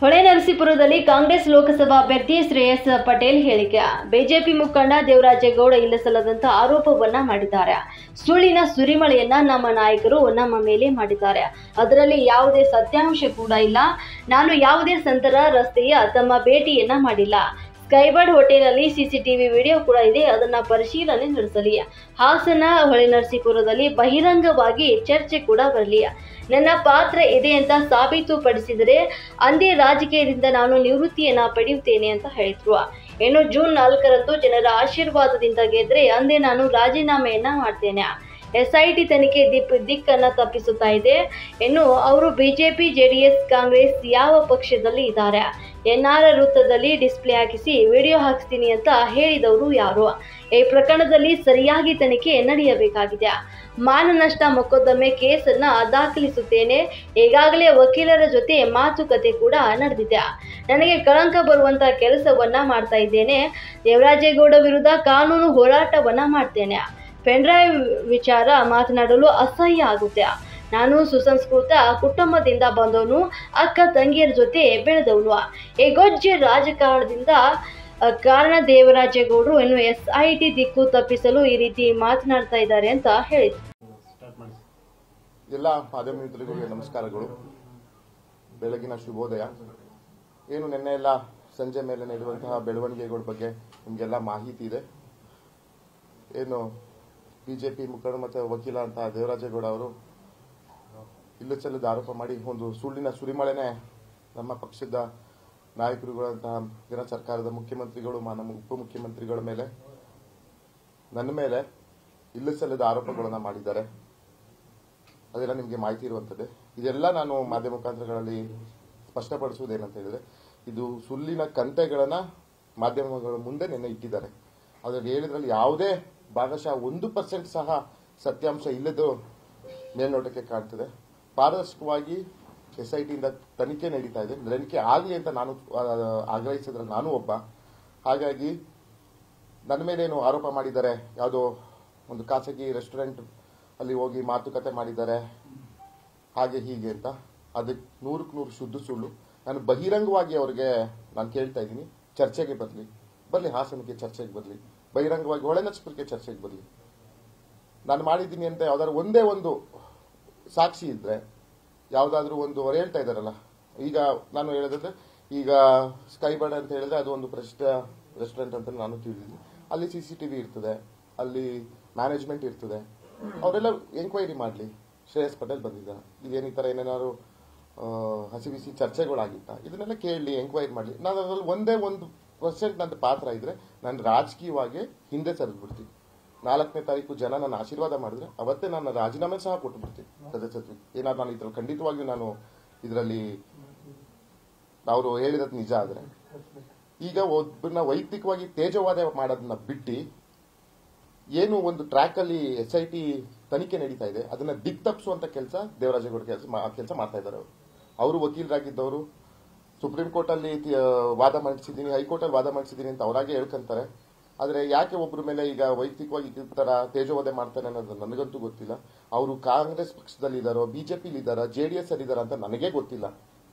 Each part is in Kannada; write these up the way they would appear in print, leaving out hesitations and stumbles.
ಹೊಳೆನರಸೀಪುರದಲ್ಲಿ ಕಾಂಗ್ರೆಸ್ ಲೋಕಸಭಾ ಅಭ್ಯರ್ಥಿ ಶ್ರೇಯಸ್ ಪಟೇಲ್ ಹೇಳಿಕೆ. ಬಿಜೆಪಿ ಮುಖಂಡ ದೇವರಾಜೇಗೌಡ ಇಲ್ಲಸಲ್ಲದಂತ ಆರೋಪವನ್ನ ಮಾಡಿದ್ದಾರೆ. ಸುಳ್ಳಿನ ಸುರಿಮಳೆಯನ್ನ ನಮ್ಮ ನಾಯಕರು ನಮ್ಮ ಮೇಲೆ ಮಾಡಿದ್ದಾರೆ. ಅದರಲ್ಲಿ ಯಾವುದೇ ಸತ್ಯಾಂಶ ಕೂಡ ಇಲ್ಲ. ನಾನು ಯಾವುದೇ ಸಂತರ ರಸ್ತೆಯ ತಮ್ಮ ಭೇಟಿಯನ್ನ ಮಾಡಿಲ್ಲ. ಸ್ಕೈಬರ್ಡ್ ಹೋಟೆಲ್ನಲ್ಲಿ ಸಿಸಿಟಿವಿ ವಿಡಿಯೋ ಕೂಡ ಇದೆ, ಅದನ್ನ ಪರಿಶೀಲನೆ ನಡೆಸಲಿ. ಹಾಸನ ಹೊಳೆನರಸೀಪುರದಲ್ಲಿ ಬಹಿರಂಗವಾಗಿ ಚರ್ಚೆ ಕೂಡ ಬರಲಿ. ನನ್ನ ಪಾತ್ರ ಇದೆ ಅಂತ ಸಾಬೀತುಪಡಿಸಿದರೆ ಅಂದೇ ರಾಜಕೀಯದಿಂದ ನಾನು ನಿವೃತ್ತಿಯನ್ನ ಪಡೆಯುತ್ತೇನೆ ಅಂತ ಹೇಳಿದ್ರು. ಇನ್ನು ಜೂನ್ 4ರಂದು ಜನರ ಆಶೀರ್ವಾದದಿಂದ ಗೆದ್ರೆ ಅಂದೇ ನಾನು ರಾಜೀನಾಮೆಯನ್ನ ಮಾಡ್ತೇನೆ. ಎಸ್ಐಟಿ ತನಿಖೆ ದಿಕ್ಕನ್ನ ತಪ್ಪಿಸುತ್ತಾ ಇದೆ. ಇನ್ನು ಅವರು ಬಿಜೆಪಿ, ಜೆಡಿಎಸ್, ಕಾಂಗ್ರೆಸ್ ಯಾವ ಪಕ್ಷದಲ್ಲಿ ಇದ್ದಾರೆ? ಎನ್ಆರ್ ವೃತ್ತದಲ್ಲಿ ಡಿಸ್ಪ್ಲೇ ಹಾಕಿಸಿ ವಿಡಿಯೋ ಹಾಕಿಸ್ತೀನಿ ಅಂತ ಹೇಳಿದವರು ಯಾರು? ಈ ಪ್ರಕರಣದಲ್ಲಿ ಸರಿಯಾಗಿ ತನಿಖೆ ನಡೆಯಬೇಕಾಗಿದೆ. ಮಾನನಷ್ಟ ಮೊಕದ್ದಮೆ ಕೇಸನ್ನ ದಾಖಲಿಸುತ್ತೇನೆ. ಈಗಾಗಲೇ ವಕೀಲರ ಜೊತೆ ಮಾತುಕತೆ ಕೂಡ ನಡೆದಿದೆ. ನನಗೆ ಕಳಂಕ ಬರುವಂತ ಕೆಲಸವನ್ನ ಮಾಡ್ತಾ ಇದ್ದೇನೆ. ದೇವರಾಜೇಗೌಡ ವಿರುದ್ಧ ಕಾನೂನು ಹೋರಾಟವನ್ನ ಮಾಡ್ತೇನೆ. ಪೆನ್ಡ್ರೈವ್ ವಿಚಾರ ಮಾತನಾಡಲು ಅಸಹ್ಯ ಆಗುತ್ತೆ. ನಾನು ಸುಸಂಸ್ಕೃತ ಕುಟುಂಬದಿಂದ ಬಂದವನು, ಅಕ್ಕ ತಂಗಿಯರ ಜೊತೆ ಬೆಳೆದವನು. ಈ ಗೊಜ್ಜೆ ರಾಜಕಾರಣದಿಂದ ಕಾರಣ ದೇವರಾಜೇಗೌಡರು ಇನ್ನು ಎಸ್ಐಟಿ ದಿಕ್ಕು ತಪ್ಪಿಸಲು ಈ ರೀತಿ ಮಾತನಾಡ್ತಾ ಇದ್ದಾರೆ ಅಂತ ಹೇಳಿದ್ರು. ಎಲ್ಲ ಮಾಧ್ಯಮ ಮಿತ್ರರಿಗೆ ನಮಸ್ಕಾರಗಳು, ಬೆಳಗಿನ ಶುಭೋದಯ. ಏನು ನಿನ್ನೆ ಎಲ್ಲ ಸಂಜೆ ಮೇಲೆ ನಡೆಯುವಂತಹ ಬೆಳವಣಿಗೆಗಳ ಬಗ್ಗೆ ನಿಮಗೆಲ್ಲ ಮಾಹಿತಿ ಇದೆ. ಏನು ಬಿಜೆಪಿ ಮುಖಂಡ ಮತ್ತು ವಕೀಲ ಅಂತ ದೇವರಾಜೇಗೌಡ ಅವರು ಇಲ್ಲಸಲ್ಲದ ಆರೋಪ ಮಾಡಿ ಒಂದು ಸುಳ್ಳಿನ ಸುರಿಮಳೆನೆ ನಮ್ಮ ಪಕ್ಷದ ನಾಯಕರುಗಳಂತಹ ಜನ ಸರ್ಕಾರದ ಮುಖ್ಯಮಂತ್ರಿಗಳು, ನಮ್ಮ ಉಪಮುಖ್ಯಮಂತ್ರಿಗಳ ಮೇಲೆ, ನನ್ನ ಮೇಲೆ ಇಲ್ಲಸಲ್ಲದ ಆರೋಪಗಳನ್ನು ಮಾಡಿದ್ದಾರೆ. ಅದೆಲ್ಲ ನಿಮಗೆ ಮಾಹಿತಿ ಇರುವಂಥದ್ದೇ. ಇದೆಲ್ಲ ನಾನು ಮಾಧ್ಯಮ ಮುಖಾಂತರಗಳಲ್ಲಿ ಸ್ಪಷ್ಟಪಡಿಸುವುದೇನಂತ ಹೇಳಿದ್ರೆ, ಇದು ಸುಳ್ಳಿನ ಕಂತೆಗಳನ್ನು ಮಾಧ್ಯಮಗಳ ಮುಂದೆ ನಿನ್ನೆ ಇಟ್ಟಿದ್ದಾರೆ. ಅದರಲ್ಲಿ ಹೇಳಿದ್ರಲ್ಲಿ ಯಾವುದೇ ಭಾಗಶಃ 1% ಸಹ ಸತ್ಯಾಂಶ ಇಲ್ಲದು ಮೇಲ್ನೋಟಕ್ಕೆ ಕಾಣ್ತದೆ. ಪಾರದರ್ಶಕವಾಗಿ ಎಸ್ಐಟಿಯಿಂದ ತನಿಖೆ ನಡೀತಾ ಇದೆ. ತನಿಖೆ ಆಗಲಿ ಅಂತ ನಾನು ಆಗ್ರಹಿಸಿದ್ರಲ್ಲಿ ನಾನು ಒಬ್ಬ. ಹಾಗಾಗಿ ನನ್ನ ಮೇಲೇನು ಆರೋಪ ಮಾಡಿದ್ದಾರೆ, ಯಾವುದೋ ಒಂದು ಖಾಸಗಿ ರೆಸ್ಟೋರೆಂಟ್ ಅಲ್ಲಿ ಹೋಗಿ ಮಾತುಕತೆ ಮಾಡಿದ್ದಾರೆ ಹಾಗೆ ಹೀಗೆ ಅಂತ, ಅದಕ್ಕೆ 100% ಶುದ್ಧ ಸುಳ್ಳು. ನಾನು ಬಹಿರಂಗವಾಗಿ ಅವರಿಗೆ ನಾನು ಕೇಳ್ತಾ ಇದ್ದೀನಿ, ಚರ್ಚೆಗೆ ಬರಲಿ, ಹಾಸನಕ್ಕೆ ಚರ್ಚೆಗೆ ಬರಲಿ, ಬಹಿರಂಗವಾಗಿ ಹೊಳೆನರಸೀಪುರಕ್ಕೆ ಚರ್ಚೆಗೆ ಬರಲಿ. ನಾನು ಮಾಡಿದ್ದೀನಿ ಅಂತ ಯಾವ್ದಾದ್ರು ಒಂದೇ ಒಂದು ಸಾಕ್ಷಿ ಇದ್ರೆ, ಯಾವುದಾದ್ರೂ ಒಂದು ಅವ್ರು ಹೇಳ್ತಾ ಇದ್ದಾರಲ್ಲ, ಈಗ ನಾನು ಹೇಳಿದ್ರೆ ಈಗ ಸ್ಕೈಬರ್ಡ್ ಅಂತ ಹೇಳಿದ್ರೆ ಅದು ಒಂದು ಪ್ರಸಿದ್ಧ ರೆಸ್ಟೋರೆಂಟ್ ಅಂತ ನಾನು ತಿಳಿದಿದ್ದೀನಿ. ಅಲ್ಲಿ ಸಿಸಿಟಿವಿ ಇರ್ತದೆ, ಅಲ್ಲಿ ಮ್ಯಾನೇಜ್ಮೆಂಟ್ ಇರ್ತದೆ. ಅವರೆಲ್ಲ ಎಂಕ್ವೈರಿ ಮಾಡಲಿ. ಶ್ರೇಯಸ್ ಪಟೇಲ್ ಬಂದಿದ್ದಾರೆ, ಇದೇನು ಈ ಥರ ಏನೇನಾದ್ರು ಹಸಿಬಿಸಿ ಚರ್ಚೆಗಳಾಗಿತ್ತ, ಇದನ್ನೆಲ್ಲ ಕೇಳಲಿ, ಎಂಕ್ವೈರಿ ಮಾಡಲಿ. ನಾನು ಅದರಲ್ಲಿ ಒಂದೇ 1% ನನ್ನ ಪಾತ್ರ ಇದ್ರೆ ನಾನು ರಾಜಕೀಯವಾಗಿ ಹಿಂದೆ ಸರಿದ್ಬಿಡ್ತೀನಿ. 4ನೇ ತಾರೀಕು ಜನ ನನ್ನ ಆಶೀರ್ವಾದ ಮಾಡಿದ್ರೆ ಅವತ್ತೇ ನಾನು ರಾಜೀನಾಮೆ ಸಹ ಕೊಟ್ಟು ಬಿಡ್ತೀನಿ ಸದಸ್ಯತ್ವಕ್ಕೆ. ಏನಾದ್ರು ನಾನು ಇದ್ರಲ್ಲಿ ಖಂಡಿತವಾಗಿಯೂ ನಾನು ಇದರಲ್ಲಿ ಅವರು ಹೇಳಿರೋದು ನಿಜ ಆದ್ರೆ, ಈಗ ಒಬ್ಬರನ್ನ ವೈಯಕ್ತಿಕವಾಗಿ ತೇಜವಾದ ಮಾಡೋದನ್ನ ಬಿಟ್ಟು ಏನು ಒಂದು ಟ್ರ್ಯಾಕ್ ಅಲ್ಲಿ ಎಸ್ಐಟಿ ತನಿಖೆ ನಡೀತಾ ಇದೆ, ಅದನ್ನ ದಿಕ್ ತಪ್ಪಿಸುವಂತ ಕೆಲಸ ದೇವರಾಜೇಗೌಡ ಕೆಲಸ ಮಾಡ್ತಾ ಇದ್ದಾರೆ. ಅವರು ವಕೀಲರಾಗಿದ್ದವರು, ಸುಪ್ರೀಂ ಕೋರ್ಟ್ ಅಲ್ಲಿ ವಾದ ಮಂಡಿಸಿದ್ದೀನಿ, ಹೈಕೋರ್ಟ್ ಅಲ್ಲಿ ವಾದ ಮಂಡಿಸಿದ್ದೀನಿ ಅಂತ ಅವರಾಗೆ ಹೇಳ್ಕೊಂತಾರೆ. ಆದ್ರೆ ಯಾಕೆ ಒಬ್ಬರ ಮೇಲೆ ಈಗ ವೈಯಕ್ತಿಕವಾಗಿ ಈ ತರ ತೇಜೋವಧೆ ಮಾಡ್ತಾನೆ ಅನ್ನೋದು ನನಗಂತೂ ಗೊತ್ತಿಲ್ಲ. ಅವರು ಕಾಂಗ್ರೆಸ್ ಪಕ್ಷದಲ್ಲಿ ಇದ್ದಾರೋ, ಬಿಜೆಪಿ ಇದ್ದಾರಾ, ಜೆಡಿಎಸ್ ಅಲ್ಲಿ ಇದ್ದಾರಾ ಅಂತ ನನಗೆ ಗೊತ್ತಿಲ್ಲ.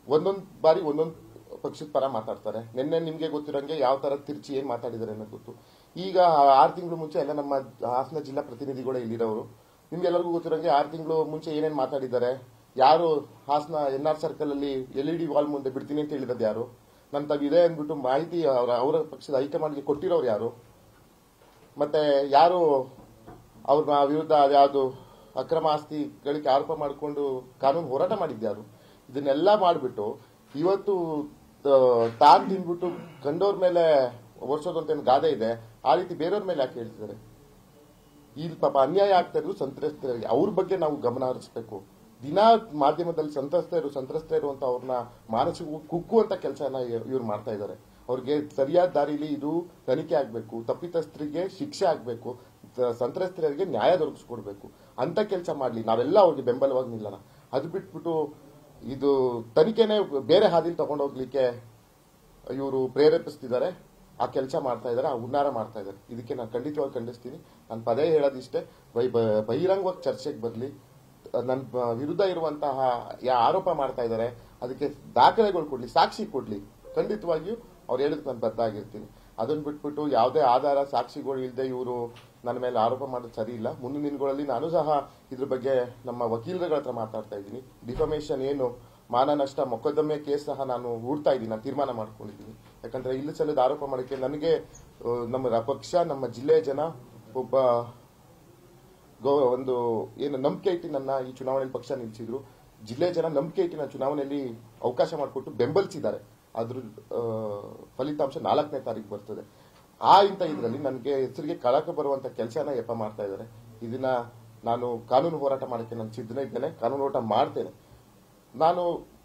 ಒಂದೊಂದು ಬಾರಿ ಒಂದೊಂದು ಪಕ್ಷದ ಪರ ಮಾತಾಡ್ತಾರೆ. ನಿನ್ನೆ ನಿಮ್ಗೆ ಗೊತ್ತಿರೋಂಗೆ ಯಾವ ತರ ತಿರ್ಚಿ ಏನ್ ಮಾತಾಡಿದ್ದಾರೆ ಅನ್ನೋದು ಗೊತ್ತು. ಈಗ 6 ತಿಂಗಳು ಮುಂಚೆ ಎಲ್ಲ ನಮ್ಮ ಹಾಸನ ಜಿಲ್ಲಾ ಪ್ರತಿನಿಧಿಗಳೇ ಇಲ್ಲಿರೋರು. ನಿಮ್ಗೆಲ್ಲರಿಗೂ ಗೊತ್ತಿರೋಂಗೆ 6 ತಿಂಗಳು ಮುಂಚೆ ಏನೇನ್ ಮಾತಾಡಿದ್ದಾರೆ, ಯಾರು ಹಾಸನ ಎನ್ಆರ್ ಸರ್ಕಲ್ ಅಲ್ಲಿ LED ವಾಲ್ ಮುಂದೆ ಬಿಡ್ತೀನಿ ಅಂತ ಹೇಳಿರೋದು ಯಾರು, ನನ್ನ ತವಿದೆ ಅಂದ್ಬಿಟ್ಟು ಮಾಹಿತಿ ಅವರ ಪಕ್ಷದ ಹೈಕಮಾಂಡ್ಗೆ ಕೊಟ್ಟಿರೋರು ಯಾರು, ಮತ್ತೆ ಯಾರು ಅವ್ರ ವಿರುದ್ಧ ಯಾವುದು ಅಕ್ರಮ ಆಸ್ತಿ ಗಳಿಕೆ ಆರೋಪ ಮಾಡಿಕೊಂಡು ಕಾನೂನು ಹೋರಾಟ ಮಾಡಿದ್ಯಾರು, ಇದನ್ನೆಲ್ಲ ಮಾಡಿಬಿಟ್ಟು ಇವತ್ತು ತಾನು ತಿಂದ್ಬಿಟ್ಟು ಕಂಡೋರ್ ಮೇಲೆ ಒರ್ಸೋದಂತ ಏನು ಗಾದೆ ಇದೆ, ಆ ರೀತಿ ಬೇರೆಯವ್ರ ಮೇಲೆ ಯಾಕೆ ಹೇಳ್ತಿದ್ದಾರೆ? ಇಲ್ಲಿ ಪಾಪ ಅನ್ಯಾಯ ಆಗ್ತಾ ಇರೋದು ಸಂತ್ರಸ್ತರಿಗೆ, ಅವ್ರ ಬಗ್ಗೆ ನಾವು ಗಮನ ಹರಿಸಬೇಕು. ದಿನಾ ಮಾಧ್ಯಮದಲ್ಲಿ ಸಂತ್ರಸ್ತರು ಅಂತ ಅವ್ರನ್ನ ಮಾನಸಿಕ ಕುಕ್ಕುವಂತ ಕೆಲಸನ ಇವ್ರು ಮಾಡ್ತಾ ಇದ್ದಾರೆ. ಅವ್ರಿಗೆ ಸರಿಯಾದ ದಾರಿಲಿ ಇದು ತನಿಖೆ ಆಗ್ಬೇಕು, ತಪ್ಪಿತಸ್ಥರಿಗೆ ಶಿಕ್ಷೆ ಆಗ್ಬೇಕು, ಸಂತ್ರಸ್ತರಿಗೆ ನ್ಯಾಯ ದೊರಕಿಸ್ಕೊಡ್ಬೇಕು ಅಂತ ಕೆಲಸ ಮಾಡ್ಲಿ. ನಾವೆಲ್ಲ ಅವ್ರಿಗೆ ಬೆಂಬಲವಾಗಿ ನಿಲ್ಲೋಣ. ಅದು ಬಿಟ್ಬಿಟ್ಟು ಇದು ತನಿಖೆನೆ ಬೇರೆ ಹಾದಿಲಿ ತಗೊಂಡೋಗ್ಲಿಕ್ಕೆ ಇವರು ಪ್ರೇರೇಪಿಸ್ತಿದ್ದಾರೆ, ಆ ಕೆಲಸ ಮಾಡ್ತಾ ಇದ್ದಾರೆ, ಆ ಹುನ್ನಾರ ಮಾಡ್ತಾ ಇದ್ದಾರೆ. ಇದಕ್ಕೆ ನಾನು ಖಂಡಿತವಾಗಿ ಖಂಡಿಸ್ತೀನಿ. ನಾನು ಪದೇ ಹೇಳೋದಿಷ್ಟೇ, ಬಹಿರಂಗವಾಗಿ ಚರ್ಚೆಗೆ ಬರಲಿ. ನನ್ನ ವಿರುದ್ಧ ಇರುವಂತಹ ಆರೋಪ ಮಾಡ್ತಾ ಇದ್ದಾರೆ ಅದಕ್ಕೆ ದಾಖಲೆಗಳು ಕೊಡ್ಲಿ, ಸಾಕ್ಷಿ ಕೊಡ್ಲಿ, ಖಂಡಿತವಾಗಿಯೂ ಅವ್ರು ಹೇಳಿದ್ ನಾನು ಬದ್ಧ ಆಗಿರ್ತೀನಿ. ಅದನ್ನ ಬಿಟ್ಬಿಟ್ಟು ಯಾವುದೇ ಆಧಾರ ಸಾಕ್ಷಿಗಳು ಇಲ್ಲದೆ ಇವರು ನನ್ನ ಮೇಲೆ ಆರೋಪ ಮಾಡೋದು ಸರಿ ಇಲ್ಲ. ಮುಂದಿನ ದಿನಗಳಲ್ಲಿ ನಾನು ಸಹ ಇದ್ರ ಬಗ್ಗೆ ನಮ್ಮ ವಕೀಲರುಗಳ ಹತ್ರ ಮಾತಾಡ್ತಾ ಇದ್ದೀನಿ. ಡಿಫಮೇಷನ್ ಏನು ಮಾನ ನಷ್ಟ ಮೊಕದ್ದಮೆ ಕೇಸ್ ಸಹ ನಾನು ಹೂಡ್ತಾ ಇದ್ದೀನಿ, ನಾನು ತೀರ್ಮಾನ ಮಾಡ್ಕೊಂಡಿದ್ದೀನಿ. ಯಾಕಂದ್ರೆ ಇಲ್ಲ ಸಲ್ಲದ ಆರೋಪ ಮಾಡೋಕ್ಕೆ ನನಗೆ ನಮ್ಮ ಪಕ್ಷ, ನಮ್ಮ ಜಿಲ್ಲೆಯ ಜನ ಒಬ್ಬ ಒಂದು ಏನು ನಂಬಿಕೆ ಇಟ್ಟು ನನ್ನ ಈ ಚುನಾವಣೆಯಲ್ಲಿ ಪಕ್ಷ ನಿಲ್ಲಿಸಿದ್ರು. ಜಿಲ್ಲೆಯ ಜನ ನಂಬಿಕೆ ಇಟ್ಟು ನನ್ನ ಚುನಾವಣೆಯಲ್ಲಿ ಅವಕಾಶ ಮಾಡಿಕೊಟ್ಟು ಬೆಂಬಲಿಸಿದ್ದಾರೆ. ಅದ್ರ ಫಲಿತಾಂಶ 4ನೇ ತಾರೀಕು ಬರ್ತದೆ. ಇಂಥ ಇದರಲ್ಲಿ ನನಗೆ ಹೆಸರಿಗೆ ಕಳಕ ಬರುವಂತ ಕೆಲಸನ ಯಪ್ಪ ಮಾಡ್ತಾ ಇದ್ದಾರೆ. ಇದನ್ನ ನಾನು ಕಾನೂನು ಹೋರಾಟ ಮಾಡಕ್ಕೆ ನಾನು ಸಿದ್ಧನೇ ಇದ್ದೇನೆ, ಕಾನೂನು ಹೋರಾಟ ಮಾಡ್ತೇನೆ. ನಾನು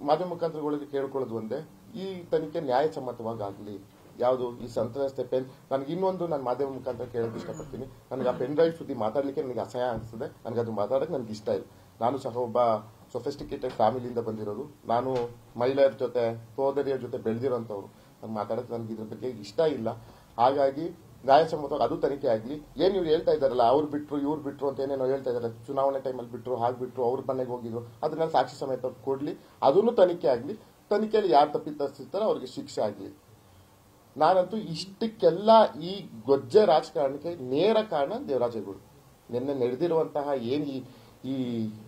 ಮಾಧ್ಯಮ ಮುಖಾಂತರಗಳಿಗೆ ಕೇಳ್ಕೊಳ್ಳೋದು ಒಂದೇ, ಈ ತನಿಖೆ ನ್ಯಾಯಸಮ್ಮತವಾಗಿ ಆಗಲಿ. ಯಾವುದು ಈ ಸಂತ್ರಸ್ತೆ ಪೆನ್, ನನಗೆ ಇನ್ನೊಂದು ನಾನು ಮಾಧ್ಯಮ ಮುಖಾಂತರ ಕೇಳೋಕೆ ಇಷ್ಟಪಡ್ತೀನಿ. ನನಗೆ ಆ ಪೆನ್ ಡ್ರೈವ್ ಸುದ್ದಿ ಮಾತಾಡಲಿಕ್ಕೆ ನನಗೆ ಅಸಹ್ಯ ಅನಿಸ್ತದೆ. ನನಗೆ ಅದು ಮಾತಾಡೋಕೆ ನನಗೆ ಇಷ್ಟ ಇಲ್ಲ. ನಾನು ಸಹ ಒಬ್ಬ ಸೊಫಿಸ್ಟಿಕೇಟೆಡ್ ಫ್ಯಾಮಿಲಿಯಿಂದ ಬಂದಿರೋದು. ನಾನು ಮಹಿಳೆಯರ ಜೊತೆ, ಸೋದರಿಯರ ಜೊತೆ ಬೆಳೆದಿರೋಂಥವ್ರು. ನಾನು ಮಾತಾಡೋಕೆ ನನಗೆ ಇದ್ರ ಬಗ್ಗೆ ಇಷ್ಟ ಇಲ್ಲ. ಹಾಗಾಗಿ ನ್ಯಾಯಸಮ್ಮತವಾಗಿ ಅದು ತನಿಖೆ ಆಗಲಿ. ಏನು ಇವ್ರು ಹೇಳ್ತಾ ಇದ್ದಾರಲ್ಲ, ಅವ್ರು ಬಿಟ್ರು ಇವ್ರು ಬಿಟ್ರು ಅಂತ ಏನೇನೋ ಹೇಳ್ತಾ ಇದ್ದಾರೆ, ಚುನಾವಣೆ ಟೈಮಲ್ಲಿ ಬಿಟ್ರು, ಹಾಗೆ ಬಿಟ್ರು, ಅವ್ರ ಮನೆಗೆ ಹೋಗಿದ್ರು, ಅದನ್ನ ಸಾಕ್ಷಿ ಸಮೇತ ಕೊಡ್ಲಿ. ಅದನ್ನು ತನಿಖೆ ಆಗಲಿ. ತನಿಖೆಯಲ್ಲಿ ಯಾರು ತಪ್ಪಿತಸ್ಥಿರ್ತಾರೋ ಅವ್ರಿಗೆ ಶಿಕ್ಷೆ ಆಗಲಿ. ನಾನಂತೂ ಇಷ್ಟಕ್ಕೆಲ್ಲ ಈ ಗೊಜ್ಜೆ ರಾಜಕಾರಣಕ್ಕೆ ನೇರ ಕಾರಣ ದೇವರಾಜೇಗೌಡ. ನಿನ್ನೆ ನಡೆದಿರುವಂತಹ ಏನ್ ಈ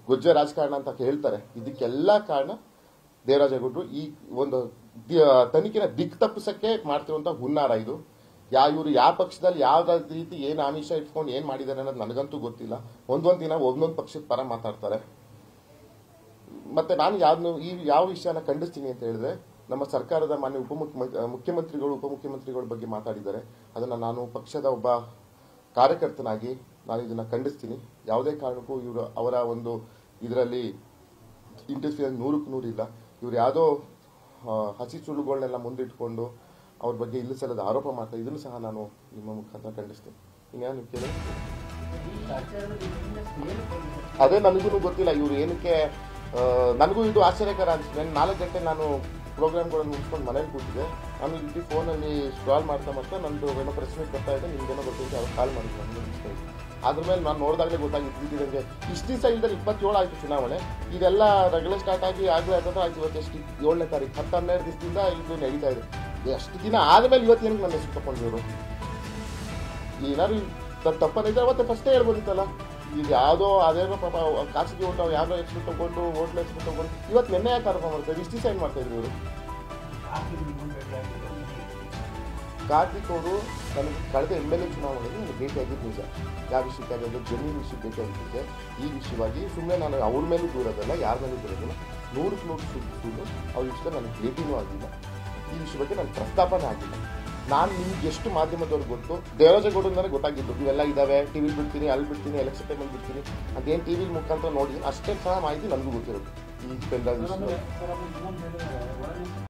ಗೊಜ್ಜೆ ರಾಜಕಾರಣ ಅಂತ ಹೇಳ್ತಾರೆ, ಇದಕ್ಕೆಲ್ಲ ಕಾರಣ ದೇವರಾಜೇಗೌಡರು. ಈ ಒಂದು ತನಿಖೆನ ದಿಕ್ ತಪ್ಪಿಸಕ್ಕೆ ಮಾಡ್ತಿರುವಂತಹ ಹುನ್ನಾರ ಇದು. ಇವರು ಯಾವ ಪಕ್ಷದಲ್ಲಿ ಯಾವ ರೀತಿ ಏನ್ ಆಮಿಷ ಇಟ್ಕೊಂಡು ಏನ್ ಮಾಡಿದ್ದಾರೆ ಅನ್ನೋದು ನನಗಂತೂ ಗೊತ್ತಿಲ್ಲ. ಒಂದೊಂದ್ ದಿನ ಒಂದೊಂದು ಪಕ್ಷದ ಪರ ಮಾತಾಡ್ತಾರೆ. ಮತ್ತೆ ನಾನು ಯಾವ ವಿಷಯನ ಖಂಡಿಸ್ತೀನಿ ಅಂತ ಹೇಳಿದ್ರೆ, ನಮ್ಮ ಸರ್ಕಾರದ ಮಾನ್ಯ ಉಪಮುಖ್ಯಮಂತ್ರಿಗಳ ಬಗ್ಗೆ ಮಾತಾಡಿದ್ದಾರೆ. ಅದನ್ನ ನಾನು ಪಕ್ಷದ ಒಬ್ಬ ಕಾರ್ಯಕರ್ತನಾಗಿ ನಾನು ಇದನ್ನ ಖಂಡಿಸ್ತೀನಿ. ಯಾವುದೇ ಕಾರಣಕ್ಕೂ ಇವರು ಅವರ ಒಂದು ಇದರಲ್ಲಿ ಇಂಟರ್ಫಿಯರ್ 100ಕ್ಕೆ 100 ಇಲ್ಲ. ಇವ್ರು ಯಾವುದೋ ಹಸಿ ಸುಳ್ಳುಗಳನ್ನೆಲ್ಲ ಮುಂದಿಟ್ಕೊಂಡು ಅವ್ರ ಬಗ್ಗೆ ಇಲ್ಲ ಸಲ್ಲದ ಆರೋಪ ಮಾಡ್ತಾರೆ. ಇದನ್ನು ಸಹ ನಾನು ನಿಮ್ಮ ಮುಖಾಂತರ ಖಂಡಿಸ್ತೀನಿ. ಇನ್ನೇನು ಕೇಳಿ, ಅದೇ ನನಗೂ ಗೊತ್ತಿಲ್ಲ ಇವ್ರು ಏನಕ್ಕೆ. ನನಗೂ ಇದು ಆಶ್ಚರ್ಯಕರ ಅನಿಸ್ತು. 4 ಗಂಟೆ ನಾನು ಪ್ರೋಗ್ರಾಮ್ಗಳನ್ನು ಮುಗಿಸ್ಕೊಂಡು ಮನೇಲಿ ಕೂತಿದ್ದೆ. ನಾನು ಇಲ್ಲಿ ಫೋನಲ್ಲಿ ಸ್ಕ್ರಾಲ್ ಮಾಡ್ತಾ ನಂದು ಏನೋ ಪ್ರಶ್ನೆ ಬರ್ತಾ ಇದೆ, ನಿಮ್ಗೇನೋ ಗೊತ್ತಿದೆ, ಅವ್ರು ಕಾಲ್ ಮಾಡಿದ್ರು. ನಾನು ಅದ್ರ ಮೇಲೆ ನಾನು ನೋಡಿದಾಗಲೇ ಗೊತ್ತಾಗಿದ್ದಿದ್ದಂಗೆ ಇಷ್ಟು ದಿವಸ ಇಲ್ದರೆ 27 ಆಯಿತು ಚುನಾವಣೆ. ಇದೆಲ್ಲ ರೆಗ್ಯುಲರ್ ಸ್ಟಾರ್ಟ್ ಆಗಿ ಆಗಲೇ ಆಯ್ತು. ಇವತ್ತು ಎಷ್ಟು 7ನೇ ತಾರೀಕು, 10-12 ದಿವಸದಿಂದ ಇದು ನಡೀತಾ ಇದೆ. ಅಷ್ಟು ದಿನ ಆದಮೇಲೆ ಇವತ್ತು ಏನಕ್ಕೆ ನನ್ನ ಹೆಸರು ತಗೊಂಡಿದ್ರು? ಏನಾದ್ರು ತಪ್ಪನಿದ್ರೆ ಅವತ್ತೆ ಫಸ್ಟೇ ಹೇಳ್ಬೋದಿತ್ತಲ್ಲ. ಈಗ ಯಾವುದೋ ಅದೇನೋ ಪಾಪ ಖಾಸಗಿ ಓಟ ಯಾವುದೋ ಹೆಸರು ತಗೊಂಡು ಹೋಟ್ಲ ಹೆಸರು ತಗೊಂಡು ಇವತ್ತು ನೆನ್ನೆ ಯಾಕೆ ಆರೋಪ ಮಾಡ್ತಾರೆ? ಇಷ್ಟು ದಿವಸ ಏನು ಮಾಡ್ತಾ ಇದ್ರು ಇವರು? ಕಾರ್ತಿಕ್ ಅವರು ನನಗೆ ಕಳೆದ MLA ಚುನಾವಣೆಗೆ ನನಗೆ ಭೇಟಿಯಾಗಿದ್ದು ನಿಜ. ಯಾವ ವಿಷಯಕ್ಕಾಗಿ ಜಮೀನು ವಿಷಯಕ್ಕೆ ಭೇಟಿಯಾಗಿದ್ದೆ. ಈ ವಿಷಯವಾಗಿ ಸುಮ್ಮನೆ ನಾನು ಅವ್ರ ಮೇಲೂ ದೂರದಲ್ಲ, ಯಾರ ಮೇಲೂ ದೂರದಲ್ಲ, 100ಕ್ಕೆ 100 ಸುಳ್ಳು. ಅವ್ರ ವಿಷಯ ನನಗೆ ಭೇಟಿನೂ ಆಗಿಲ್ಲ. ಈ ವಿಷಯ ಬಗ್ಗೆ ನನ್ನ ಪ್ರಸ್ತಾಪನೇ ಆಗಿಲ್ಲ. ನಾನು ನಿಮ್ಗೆ ಎಷ್ಟು ಮಾಧ್ಯಮದವ್ರಿಗೆ ಗೊತ್ತು, ದೇವರಾಜೇಗೌಡ ನನಗೆ ಗೊತ್ತಾಗಿದ್ದು ಇವೆಲ್ಲ ಇದಾವೆ, ಟಿವಿಲಿ ಬಿಡ್ತೀನಿ, ಅಲ್ಲಿ ಬಿಡ್ತೀನಿ, ಎಲೆಕ್ಷನ್ ಟೈಮಲ್ಲಿ ಬಿಡ್ತೀನಿ ಅದೇನು ಟಿವಿಲಿ ಮುಖಾಂತರ ನೋಡಿ ಅಷ್ಟೇ ಸಹ ಮಾಹಿತಿ ನನಗೂ ಗೊತ್ತಿರೋದು. ಈ ಪೆಂಡ